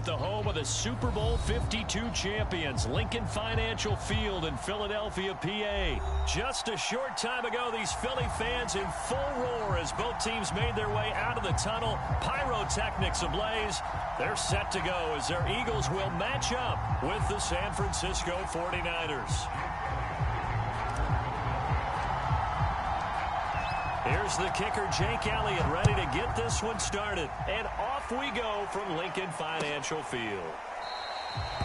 at the home of the Super Bowl 52 champions, Lincoln Financial Field in Philadelphia, PA. Just a short time ago, these Philly fans in full roar as both teams made their way out of the tunnel. Pyrotechnics ablaze. They're set to go as their Eagles will match up with the San Francisco 49ers. Here's the kicker, Jake Elliott, ready to get this one started. And off we go from Lincoln Financial Field.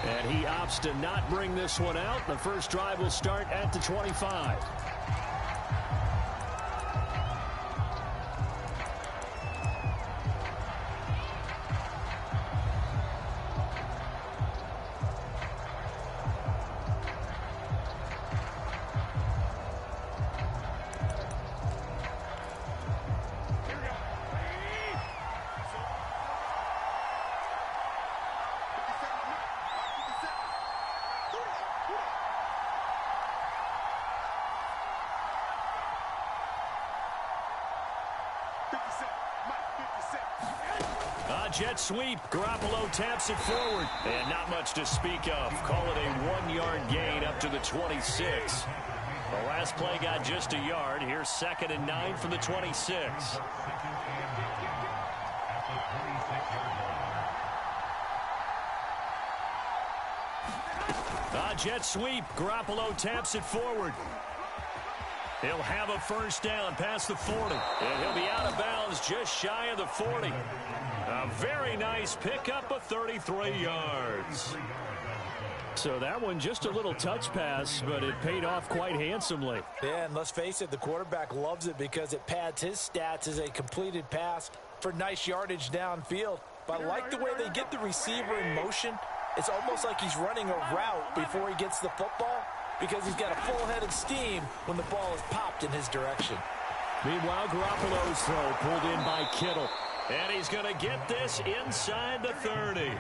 And he opts to not bring this one out. The first drive will start at the 25. Jet sweep. Garoppolo taps it forward. And not much to speak of. Call it a 1-yard gain up to the 26. The last play got just a yard. Here's 2nd and 9 from the 26. Jet sweep. Garoppolo taps it forward. He'll have a first down past the 40. And he'll be out of bounds just shy of the 40. A very nice pickup of 33 yards. So that one just a little touch pass, but it paid off quite handsomely. Yeah, and let's face it, the quarterback loves it because it pads his stats as a completed pass for nice yardage downfield. But I like the way they get the receiver in motion. It's almost like he's running a route before he gets the football because he's got a full head of steam when the ball is popped in his direction. Meanwhile, Garoppolo's throw pulled in by Kittle. And he's going to get this inside the 30.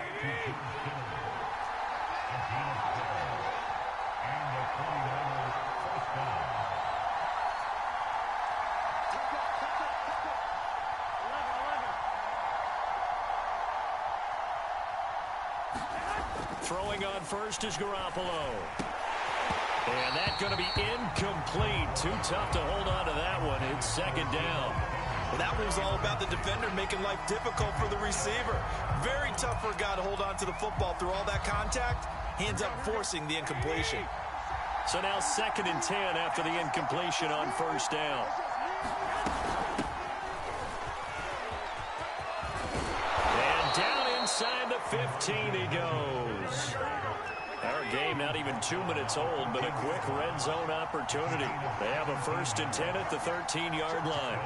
Throwing on first is Garoppolo. And that's going to be incomplete. Too tough to hold on to that one. It's 2nd down. Well, that one was all about the defender making life difficult for the receiver. Very tough for a guy to hold on to the football through all that contact. He ends up forcing the incompletion. So now 2nd and 10 after the incompletion on first down. And down inside the 15 he goes. Our game not even 2 minutes old, but a quick red zone opportunity. They have a 1st and 10 at the 13-yard line.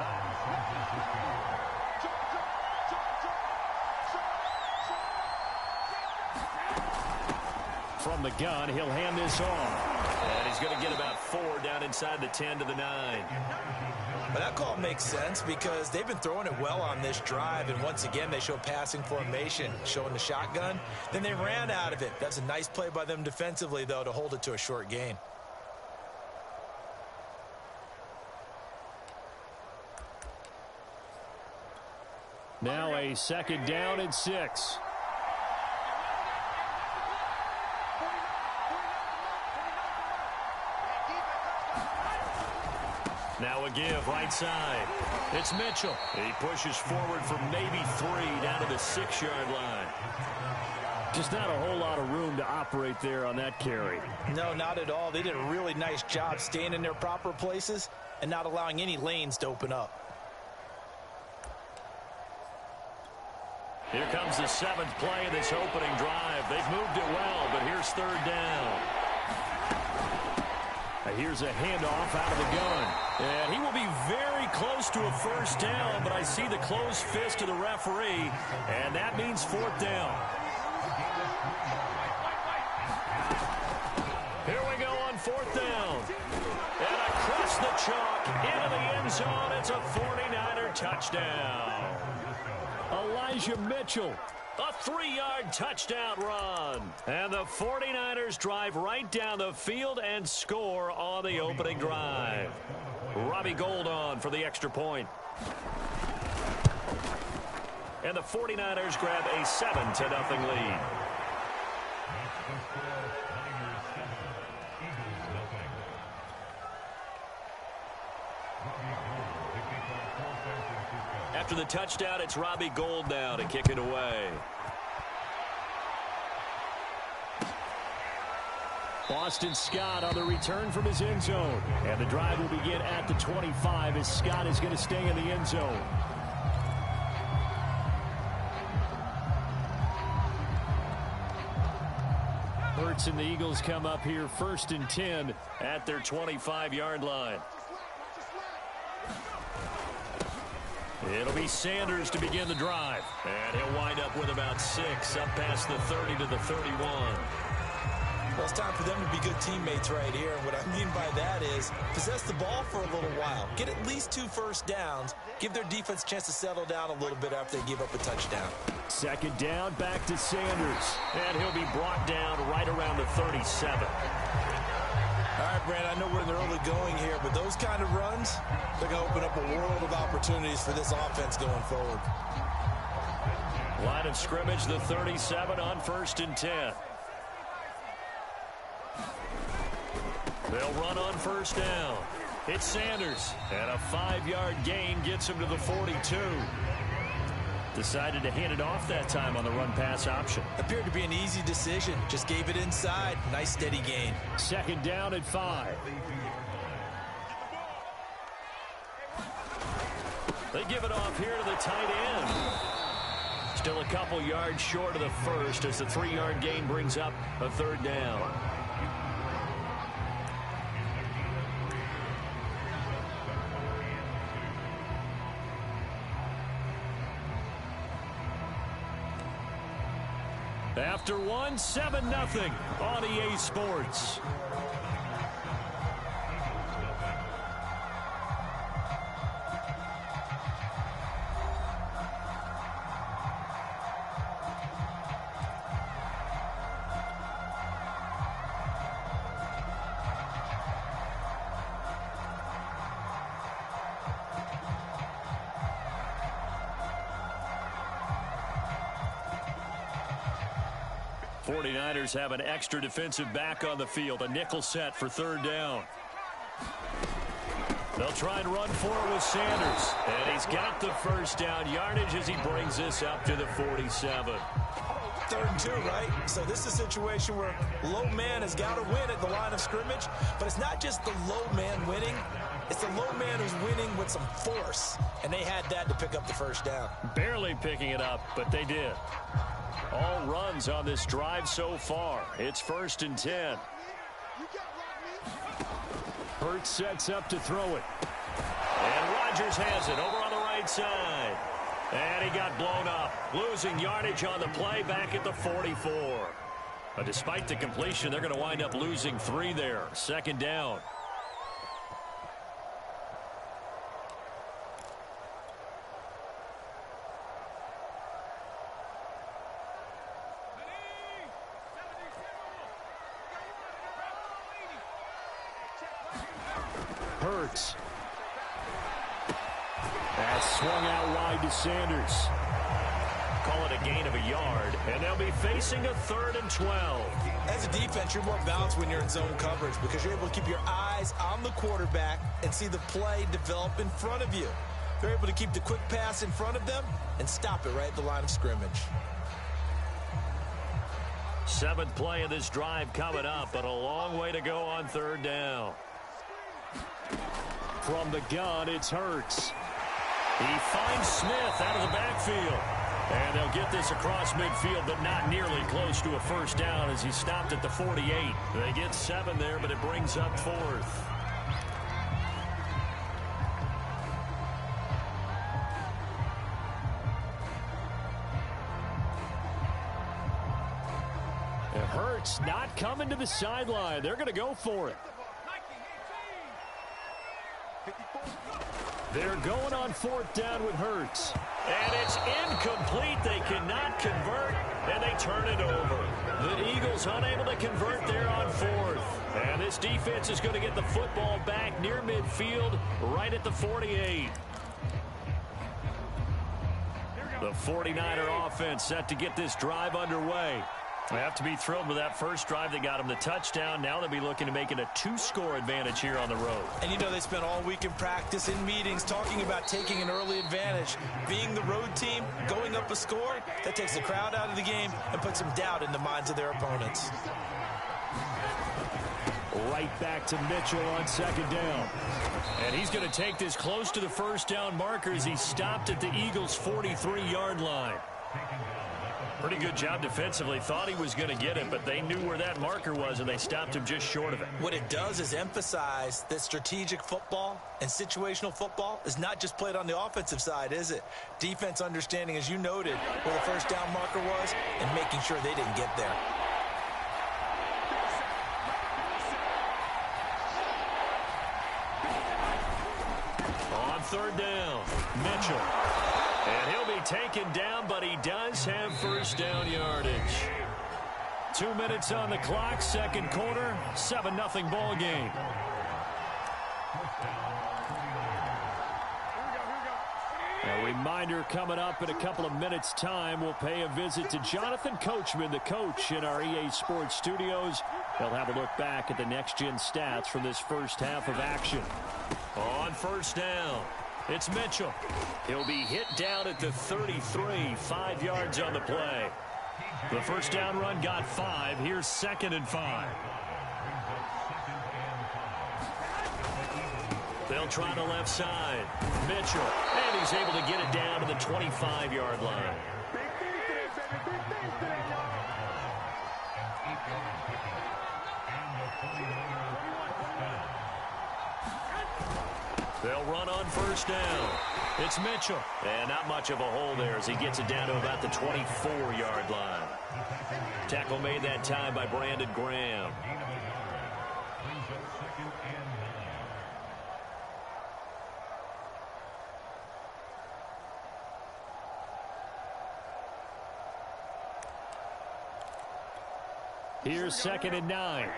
From the gun, he'll hand this off. And he's going to get about 4 down inside the 10 to the 9. But that call makes sense because they've been throwing it well on this drive, and once again they show passing formation, showing the shotgun. Then they ran out of it. That's a nice play by them defensively, though, to hold it to a short gain. Now a 2nd down and 6. Now a give right side. It's Mitchell. He pushes forward for maybe 3 down to the 6-yard line. Just not a whole lot of room to operate there on that carry. No, not at all. They did a really nice job staying in their proper places and not allowing any lanes to open up. Here comes the 7th play of this opening drive. They've moved it well, but here's 3rd down. Here's a handoff out of the gun. And he will be very close to a first down, but I see the closed fist of the referee, and that means 4th down. Here we go on 4th down. And across the chalk, into the end zone, it's a 49er touchdown. Elijah Mitchell. A 3-yard touchdown run. And the 49ers drive right down the field and score on the opening drive. Robbie Gould on for the extra point. and the 49ers grab a 7-0 lead. After the touchdown, it's Robbie Gould now to kick it away. Boston Scott on the return from his end zone. And the drive will begin at the 25 as Scott is going to stay in the end zone. Hurts and the Eagles come up here 1st and 10 at their 25-yard line. It'll be Sanders to begin the drive. And he'll wind up with about 6 up past the 30 to the 31. Well, it's time for them to be good teammates right here. And what I mean by that is possess the ball for a little while. Get at least 2 first downs. Give their defense a chance to settle down a little bit after they give up a touchdown. 2nd down, back to Sanders. And he'll be brought down right around the 37. All right, Brand, I know we're in the early going here, but those kind of runs, they're going to open up a world of opportunities for this offense going forward. Line of scrimmage, the 37 on 1st and 10. They'll run on 1st down. It's Sanders, and a 5-yard gain gets him to the 42. Decided to hand it off that time on the run-pass option. Appeared to be an easy decision. Just gave it inside. Nice, steady gain. 2nd down at 5. They give it off here to the tight end. Still a couple yards short of the first as the 3-yard gain brings up a 3rd down. After 1, 7-0 on EA Sports. Have an extra defensive back on the field. A nickel set for 3rd down. They'll try and run for it with Sanders. And he's got the 1st down yardage as he brings this up to the 47. 3rd and 2, right? So this is a situation where low man has got to win at the line of scrimmage. But it's not just the low man winning. It's the low man who's winning with some force. And they had that to pick up the 1st down. Barely picking it up, but they did. All runs on this drive so far. It's 1st and 10. Hurts sets up to throw it. And Rodgers has it over on the right side. And he got blown up. Losing yardage on the play back at the 44. But despite the completion, they're going to wind up losing 3 there. 2nd down. Hurts. That's swung out wide to Sanders. Call it a gain of a yard, and they'll be facing a 3rd and 12. As a defense, you're more balanced when you're in zone coverage because you're able to keep your eyes on the quarterback and see the play develop in front of you. They're able to keep the quick pass in front of them and stop it right at the line of scrimmage. 7th play of this drive coming up, but a long way to go on 3rd down. From the gun, it's Hurts. He finds Smith out of the backfield. And they'll get this across midfield, but not nearly close to a 1st down as he stopped at the 48. They get 7 there, but it brings up 4th. And Hurts not coming to the sideline. They're going to go for it. They're going on 4th down with Hurts. And it's incomplete. They cannot convert, and they turn it over. The Eagles unable to convert there on 4th. And this defense is going to get the football back near midfield, right at the 48. The 49er offense set to get this drive underway. They have to be thrilled with that first drive that got them the touchdown. Now they'll be looking to make it a 2-score advantage here on the road. And you know they spent all week in practice, in meetings, talking about taking an early advantage. Being the road team, going up a score, that takes the crowd out of the game and puts some doubt in the minds of their opponents. Right back to Mitchell on second down. And he's going to take this close to the first down marker as he stopped at the Eagles' 43-yard line. Pretty good job defensively. Thought he was going to get it, but they knew where that marker was, and they stopped him just short of it. What it does is emphasize that strategic football and situational football is not just played on the offensive side, is it? Defense understanding, as you noted, where the first down marker was and making sure they didn't get there. On third down, Mitchell. And he'll be taken down, but he does have first down yardage. 2 minutes on the clock, second quarter, 7-0 ball game. A reminder coming up in a couple of minutes' time. We'll pay a visit to Jonathan Coachman, the coach in our EA Sports studios. They'll have a look back at the next-gen stats from this first half of action. On first down, it's Mitchell. He'll be hit down at the 33, 5 yards on the play. The first down run got 5. Here's 2nd and 5. They'll try the left side. Mitchell, and he's able to get it down to the 25-yard line. They'll run on first down. It's Mitchell. And not much of a hole there as he gets it down to about the 24-yard line. Tackle made that time by Brandon Graham. Here's 2nd and 9.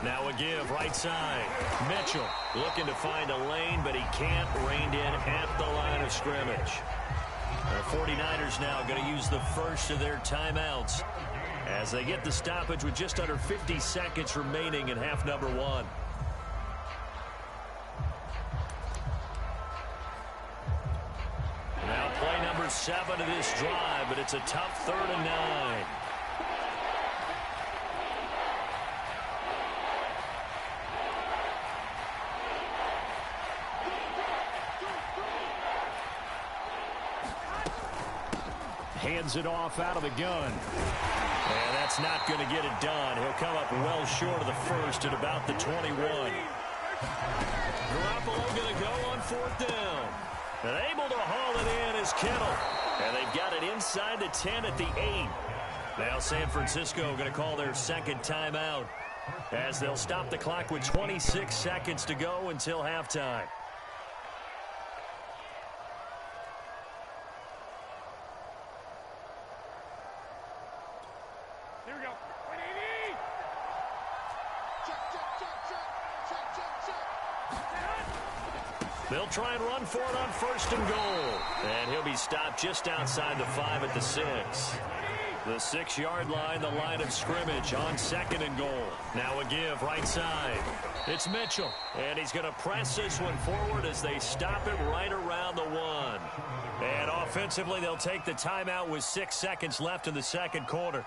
Now a give, right side. Mitchell looking to find a lane, but he can't. Reined in at the line of scrimmage. The 49ers now going to use the first of their timeouts as they get the stoppage with just under 50 seconds remaining in half number 1. Now play number 7 of this drive, but it's a tough 3rd and 9. Hands it off out of the gun. And that's not going to get it done. He'll come up well short of the first at about the 21. Garoppolo going to go on 4th down. And able to haul it in is Kittle. And they've got it inside the 10 at the 8. Now San Francisco going to call their 2nd timeout as they'll stop the clock with 26 seconds to go until halftime. They'll try and run for it on 1st and goal. And he'll be stopped just outside the 5 at the 6. The 6-yard line, the line of scrimmage on 2nd and goal. Now a give, right side. It's Mitchell. And he's going to press this one forward as they stop it right around the 1. And offensively, they'll take the timeout with 6 seconds left in the second quarter.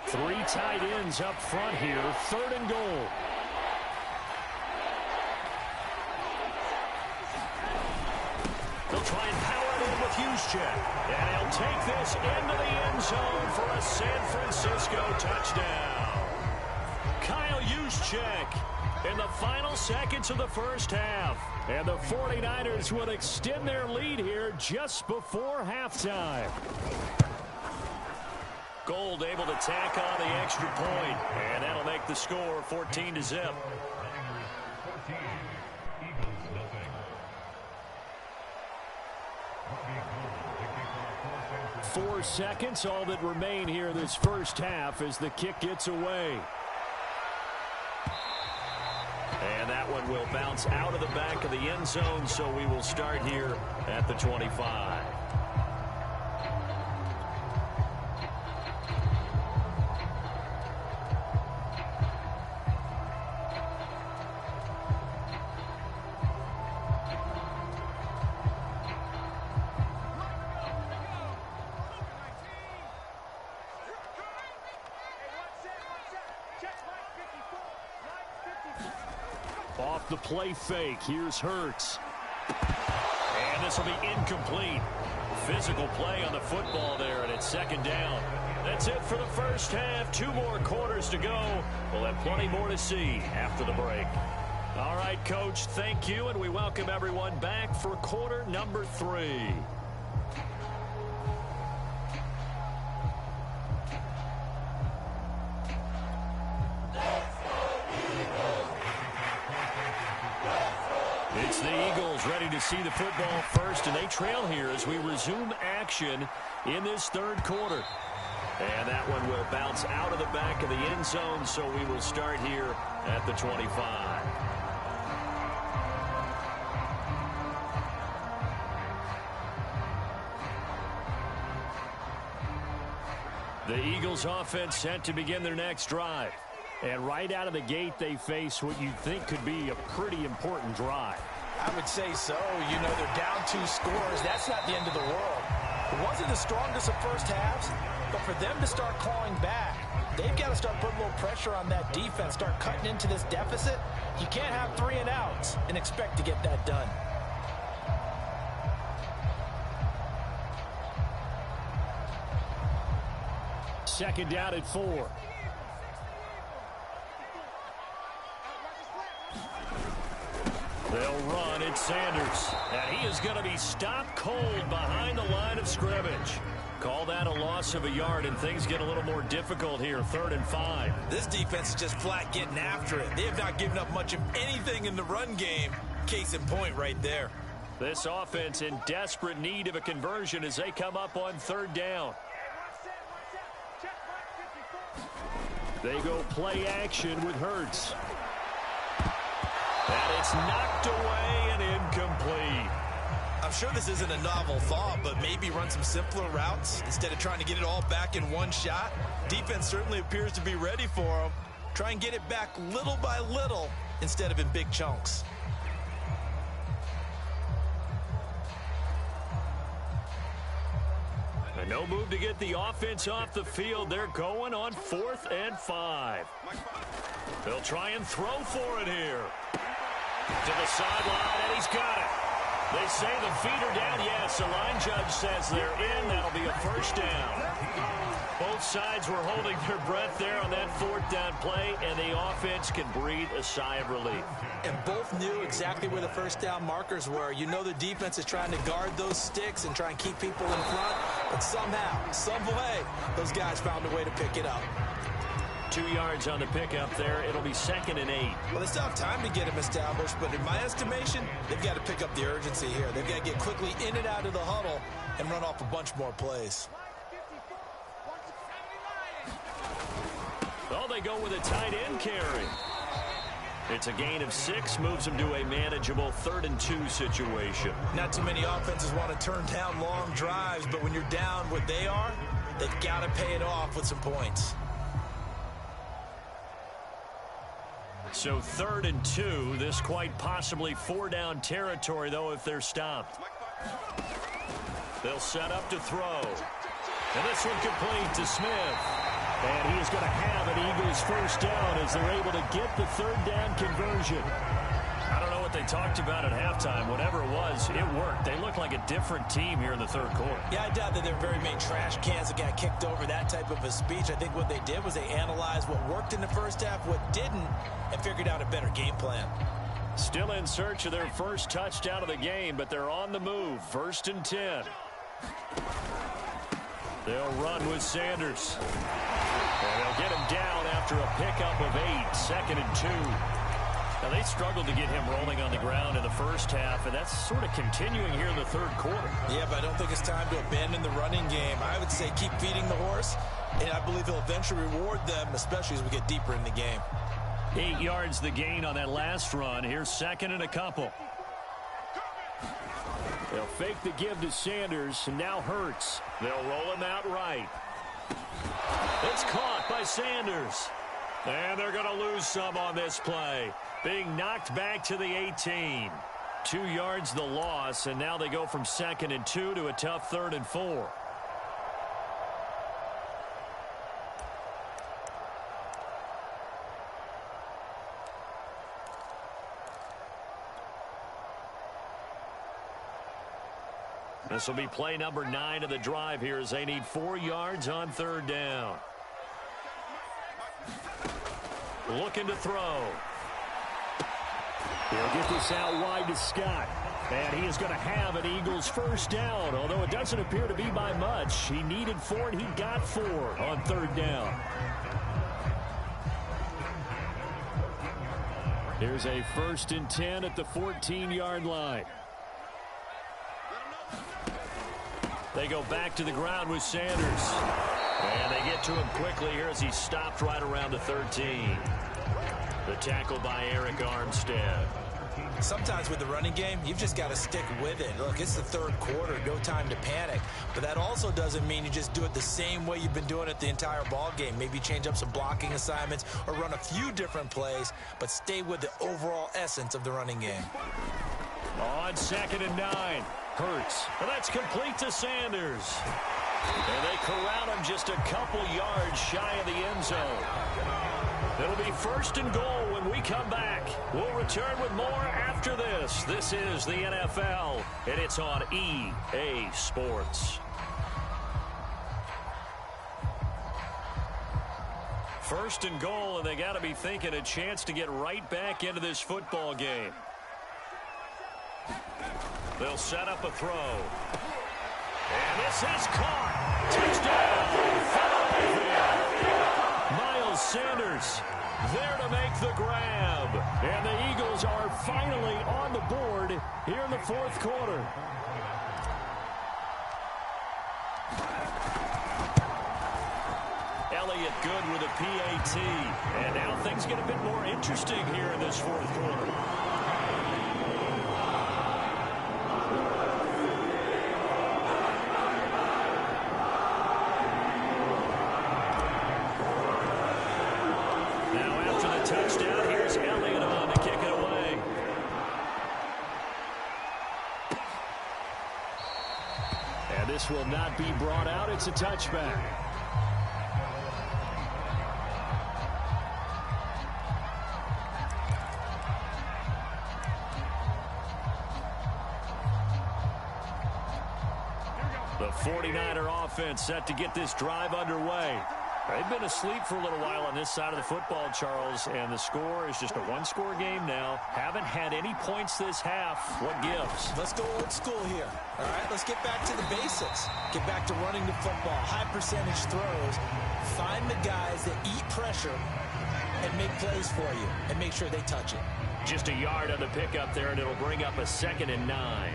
Three tight ends up front here. 3rd and goal. They'll try and power it in with Juszczyk. And he'll take this into the end zone for a San Francisco touchdown. Kyle Juszczyk in the final seconds of the first half. And the 49ers will extend their lead here just before halftime. Gold able to tack on the extra point, and that'll make the score 14-0. 4 seconds, all that remain here this first half as the kick gets away. And that one will bounce out of the back of the end zone, so we will start here at the 25. Off the play fake, here's Hurts. And this will be incomplete. Physical play on the football there, and it's second down. That's it for the first half. 2 more quarters to go. We'll have plenty more to see after the break. All right, Coach, thank you, and we welcome everyone back for quarter number 3. It's the Eagles ready to see the football first, and they trail here as we resume action in this third quarter. And that one will bounce out of the back of the end zone, so we will start here at the 25. The Eagles offense set to begin their next drive. And right out of the gate, they face what you think could be a pretty important drive. I would say so. You know, they're down 2 scores. That's not the end of the world. It wasn't the strongest of first halves, but for them to start clawing back, they've got to start putting a little pressure on that defense, start cutting into this deficit. You can't have 3 and outs and expect to get that done. Second down at 4. They'll run. It's Sanders. And he is going to be stopped cold behind the line of scrimmage. Call that a loss of a yard, and things get a little more difficult here. 3rd and 5. This defense is just flat getting after it. They have not given up much of anything in the run game. Case in point right there. This offense in desperate need of a conversion as they come up on 3rd down. They go play action with Hurts. And it's knocked away and incomplete. I'm sure this isn't a novel thought, but maybe run some simpler routes instead of trying to get it all back in one shot. Defense certainly appears to be ready for them. Try and get it back little by little instead of in big chunks. And no move to get the offense off the field. They're going on 4th and 5. They'll try and throw for it here. To the sideline, and he's got it. They say the feet are down. Yes, the line judge says they're in. That'll be a first down. Both sides were holding their breath there on that 4th down play, and the offense can breathe a sigh of relief. And both knew exactly where the first down markers were. You know the defense is trying to guard those sticks and try and keep people in front, but somehow, some way, those guys found a way to pick it up. 2 yards on the pickup there. It'll be 2nd and 8. Well, they still have time to get him established, but in my estimation, they've got to pick up the urgency here. They've got to get quickly in and out of the huddle and run off a bunch more plays. Oh, they go with a tight end carry. It's a gain of 6, moves them to a manageable 3rd and 2 situation. Not too many offenses want to turn down long drives, but when you're down what they are, they've got to pay it off with some points. So 3rd and 2, this quite possibly 4-down territory, though, if they're stopped. They'll set up to throw. And this one complete to Smith. And he is going to have an Eagles first down as they're able to get the 3rd down conversion. I don't know what they talked about at halftime. Whatever it was, it worked. They look like a different team here in the 3rd quarter. Yeah, I doubt that they're very many trash cans that got kicked over, that type of a speech. I think what they did was they analyzed what worked in the first half, what didn't, and figured out a better game plan. Still in search of their first touchdown of the game, but they're on the move. 1st and 10. They'll run with Sanders. And they'll get him down after a pickup of 8. 2nd and 2. Now, they struggled to get him rolling on the ground in the first half, and that's sort of continuing here in the third quarter. Yeah, but I don't think it's time to abandon the running game. I would say keep feeding the horse, and I believe he'll eventually reward them, especially as we get deeper in the game. 8 yards the gain on that last run. Here's second and a couple. They'll fake the give to Sanders, and now Hurts. They'll roll him out right. It's caught by Sanders. And they're going to lose some on this play. Being knocked back to the 18. 2 yards the loss, and now they go from 2nd and 2 to a tough 3rd and 4. This will be play number 9 of the drive here as they need 4 yards on 3rd down. Looking to throw. He'll get this out wide to Scott. And he is going to have an Eagles first down, although it doesn't appear to be by much. He needed 4, and he got 4 on 3rd down. Here's a 1st and 10 at the 14-yard line. They go back to the ground with Sanders. And they get to him quickly here as he stopped right around the 13. The tackle by Eric Armstead. Sometimes with the running game, you've just got to stick with it. Look, it's the 3rd quarter, no time to panic. But that also doesn't mean you just do it the same way you've been doing it the entire ball game. Maybe change up some blocking assignments or run a few different plays, but stay with the overall essence of the running game. On 2nd and 9, Hurts. And that's complete to Sanders. And they corral him just a couple yards shy of the end zone. It'll be 1st and goal when we come back. We'll return with more after this. This is the NFL, and it's on EA Sports. 1st and goal, and they got to be thinking a chance to get right back into this football game. They'll set up a throw. And this is caught. Touchdown, Philadelphia. Miles Sanders there to make the grab. And the Eagles are finally on the board here in the 4th quarter. Elliott good with a PAT. And now things get a bit more interesting here in this 4th quarter. Touchdown. Here's Elliott on to kick it away. And this will not be brought out. It's a touchback. The 49er offense set to get this drive underway. They've been asleep for a little while on this side of the football, Charles, and the score is just a one-score game now. Haven't had any points this half. What gives? Let's go old school here. All right, let's get back to the basics. Get back to running the football, high percentage throws. Find the guys that eat pressure and make plays for you and make sure they touch it. Just a yard on the pickup there, and it'll bring up a 2nd and 9.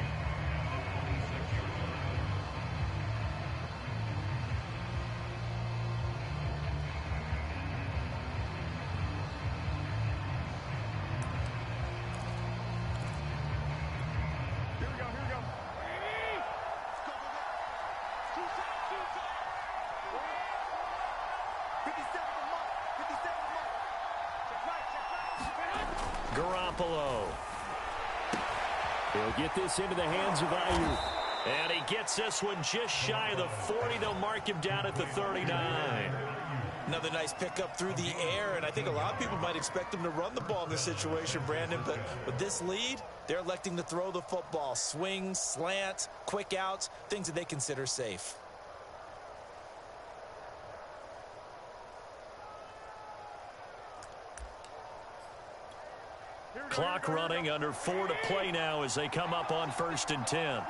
He'll get this into the hands of Ayuk. And he gets this one just shy of the 40. They'll mark him down at the 39. Another nice pickup through the air, and I think a lot of people might expect him to run the ball in this situation, Brandon, but with this lead, they're electing to throw the football. Swings, slants, quick outs, things that they consider safe. Clock running, under 4 to play now as they come up on 1st and 10.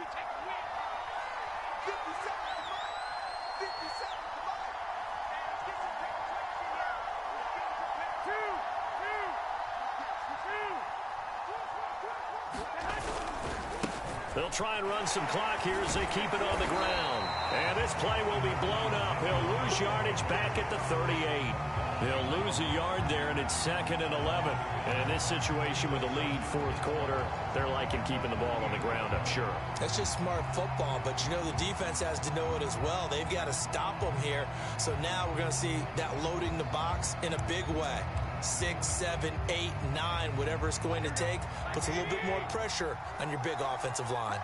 They'll try and run some clock here as they keep it on the ground. And this play will be blown up. He'll lose yardage back at the 38. He'll lose a yard there, and it's 2nd and 11. And in this situation with a lead, 4th quarter, they're liking keeping the ball on the ground, I'm sure. That's just smart football, but you know the defense has to know it as well. They've got to stop them here. So now we're going to see that loading the box in a big way. 6, 7, 8, 9, whatever it's going to take, puts a little bit more pressure on your big offensive line.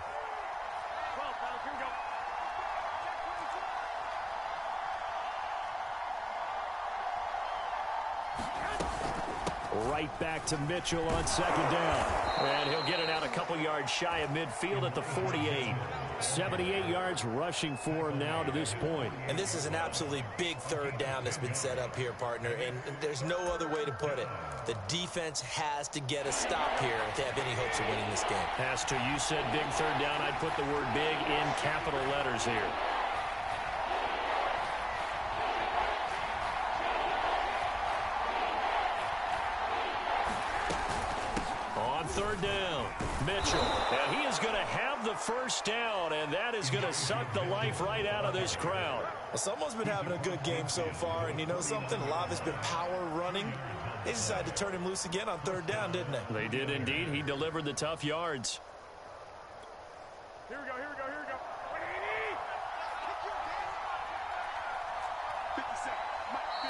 Right back to Mitchell on 2nd down. And he'll get it out a couple yards shy of midfield at the 48. 78 yards rushing for him now to this point. And this is an absolutely big 3rd down that's been set up here, partner, and there's no other way to put it. The defense has to get a stop here if they have any hopes of winning this game. Has to. You said big 3rd down. I'd put the word big in capital letters here. On 3rd down, Mitchell. And he is going to have the 1st down, and that is going to suck the life right out of this crowd. Well, someone's been having a good game so far, and you know something? A lot of it's been power running. They decided to turn him loose again on 3rd down, didn't they? They did indeed. He delivered the tough yards. Here we go, here we go, here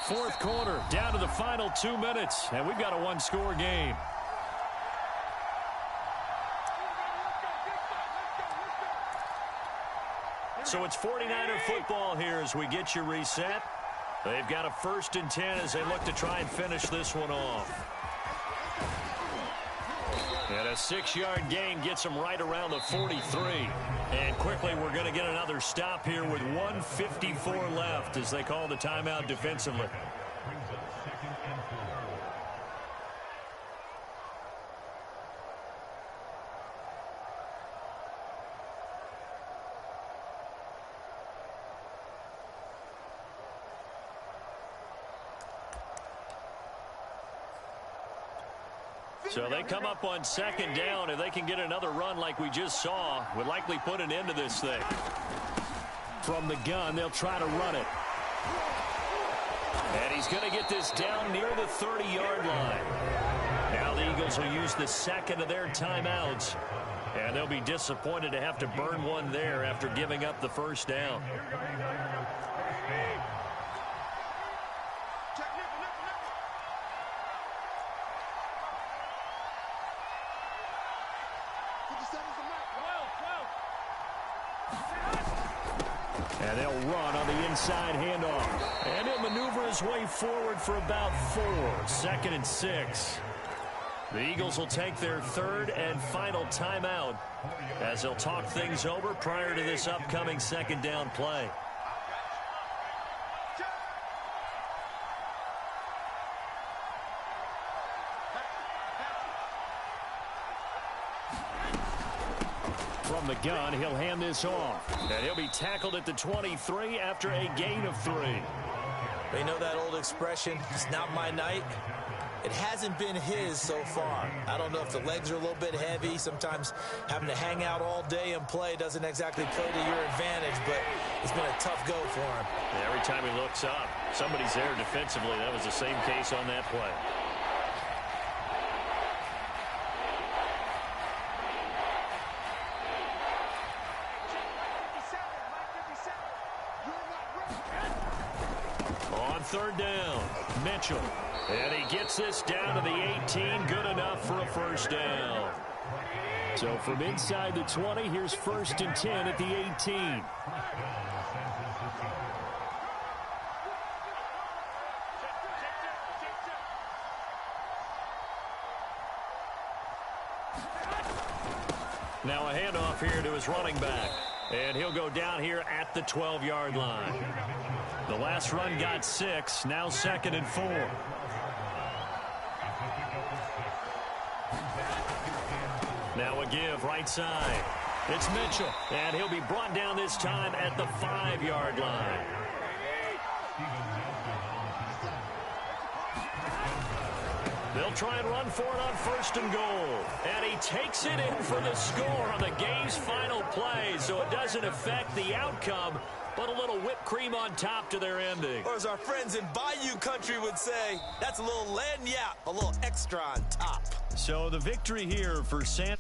we go. 4th quarter, down to the final 2 minutes, and we've got a 1-score game. So it's 49er football here as we get you reset. They've got a 1st and 10 as they look to try and finish this one off. And a 6-yard gain gets them right around the 43. And quickly we're going to get another stop here with 1:54 left as they call the timeout defensively. So they come up on 2nd down. If they can get another run like we just saw, would likely put an end to this thing. From the gun, they'll try to run it. And he's going to get this down near the 30-yard line. Now the Eagles will use the 2nd of their timeouts. And they'll be disappointed to have to burn one there after giving up the 1st down. And they'll run on the inside handoff. And he'll maneuver his way forward for about 4. 2nd and 6. The Eagles will take their 3rd and final timeout as they'll talk things over prior to this upcoming 2nd down play. From the gun, he'll hand this off. And he'll be tackled at the 23 after a gain of 3. You know that old expression, it's not my night? It hasn't been his so far. I don't know if the legs are a little bit heavy. Sometimes having to hang out all day and play doesn't exactly play to your advantage, but it's been a tough go for him. Yeah, every time he looks up, somebody's there defensively. That was the same case on that play. On 3rd down, Mitchell. And he gets this down to the 18. Good enough for a 1st down. So from inside the 20, here's 1st and 10 at the 18. Now a handoff here to his running back. And he'll go down here at the 12-yard line. The last run got 6. Now 2nd and 4. Now a give right side. It's Mitchell. And he'll be brought down this time at the 5-yard line. They'll try and run for it on 1st and goal. And he takes it in for the score on the game's final play, so it doesn't affect the outcome, but a little whipped cream on top to their ending. Or as our friends in Bayou country would say, that's a little lagniappe, a little extra on top. So the victory here for San